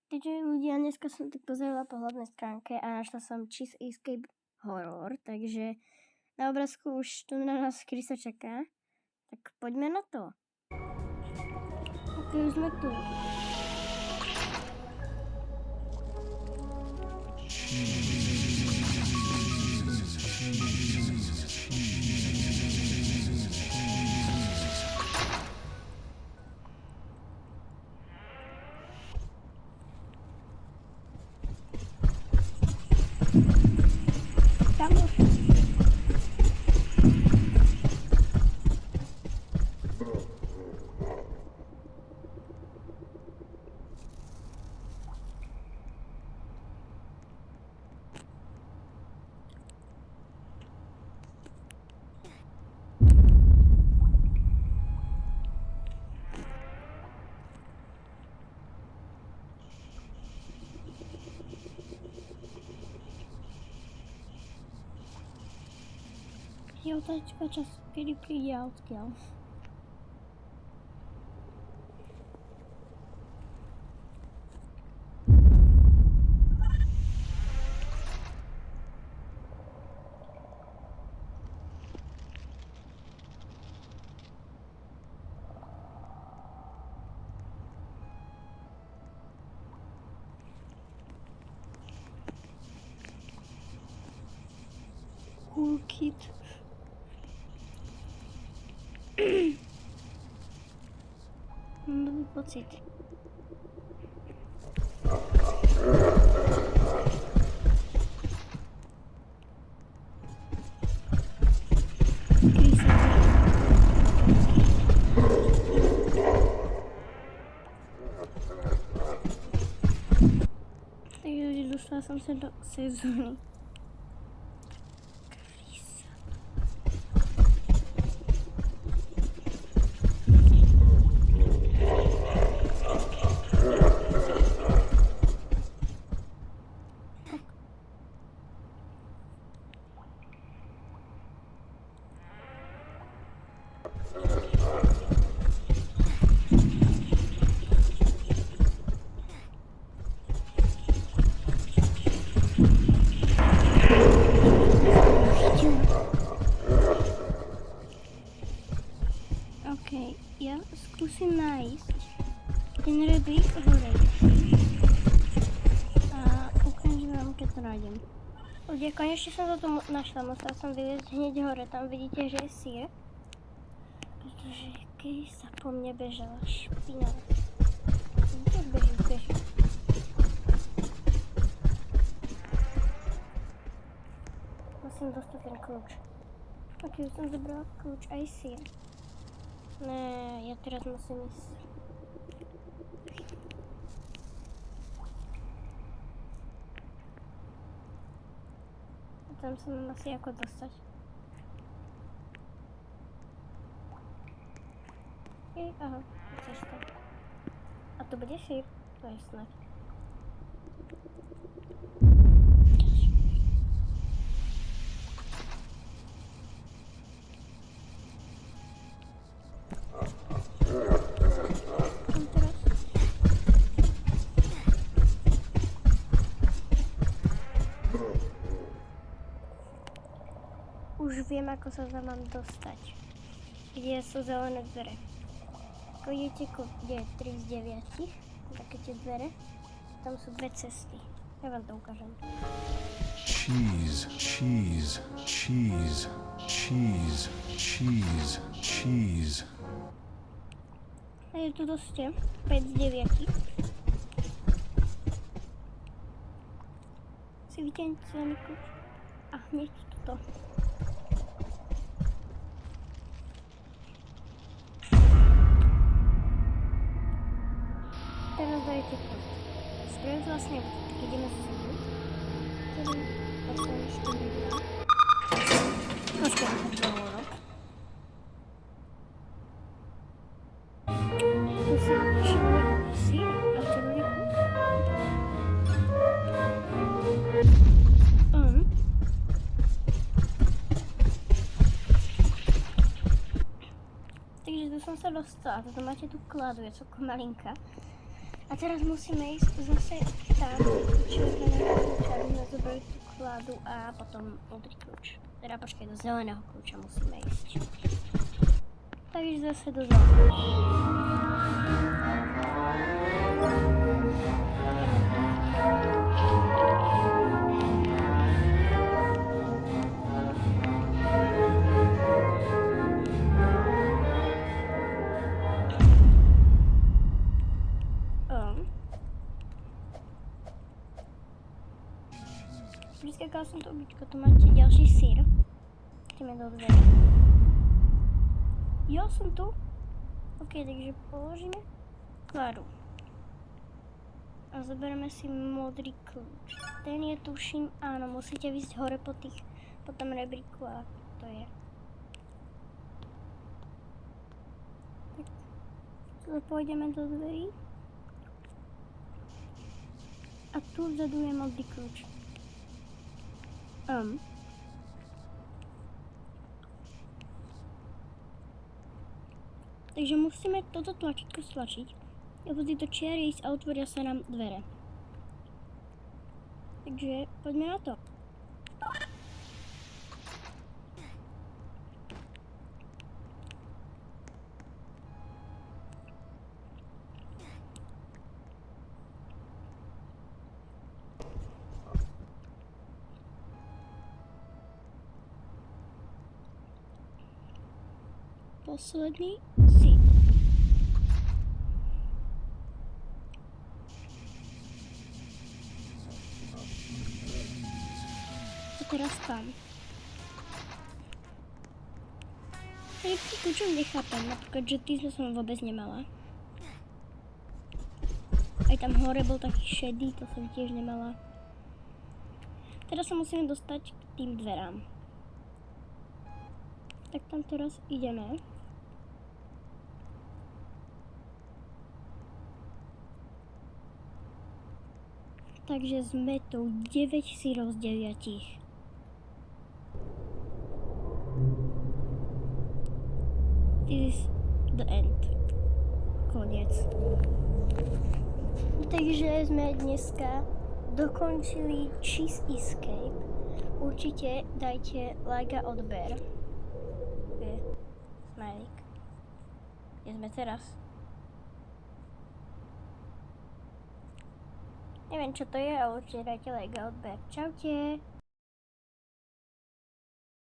Takže ľudia, dneska som tak pozerala po hlavnej stránke a našla som Cheese Escape Horror, takže na obrázku už tu na nás Krisa čaká. Tak poďme na to. Ok, už sme tu. Tam už. Je otázka času, kedy príde odkiaľ. Cool kid. Mám dobrý pocit. Takže dostala som sa do sezóny. OK, ja skúsim nájsť ten rebrík hore. A ukážem vám, keď to nájdem. Ľudia, konečne som to tu našla, musela som vyliezť hneď hore, tam vidíte, že je sír. Pretože keď sa po mne bežala špinavá. Vidíte, beží. Musím dostať ten kľúč. Ok, už som zobrala kľúč aj sír. Ne, ja teraz musím ísť. A tam sa mám asi ako dostať. Aha, cesta. A to bude sír? To je snad. Už viem, ako sa tam mám dostať. Kde sú zelené dvere. Ako idete, kde je 3 z 9, také tie dvere, tam sú dve cesty. Ja vám to ukážem. Cheese. A je tu dosť 5 z 9. Si vytiahnuť celý kľúč. A hneď toto. Teraz dajte kľúč. Spravím to vlastne, tak ideme sa sem. Tedy vlastne ešte vidím. Trošku je to dlho. Tu si všimli sír a červený Takže tu som sa dostala. Toto máte tú kladu, je celkom malinká. A teraz musíme ísť zase tam, červeného kľúča, aby sme zobrali tú kladu a potom modrý kľúč. Teda počkaj, do zeleného kľúča musíme ísť. Takže zase do zeleného. Vyskakala som to običko, tu máte ďalší sír. Ideme do dverí. Jo, som tu. Ok, takže položíme kladu. A zoberieme si modrý kľúč. Ten je, tuším, áno, musíte ísť hore po tom rebríku a to je. Tak, pôjdeme do dverí. A tu vzadu je modrý kľúč. Takže musíme toto tlačítko stlačiť a po tejto čiare ísť a otvoria sa nám dvere. Takže poďme na to. Posledný si. A teraz tam. Niekedy kľúčom nechápem, napríklad, že týždeň som vôbec nemala. Aj tam hore bol taký šedý, to som tiež nemala. Teraz sa musíme dostať k tým dverám. Tak tam teraz ideme. Takže sme tu 9 sírov z 9. This is the end. Koniec. Takže sme dneska dokončili Cheese Escape. Určite dajte like a odber. Smajlík. Kde sme teraz? Neviem, čo to je, ale určite dajte like a odber. Čaute.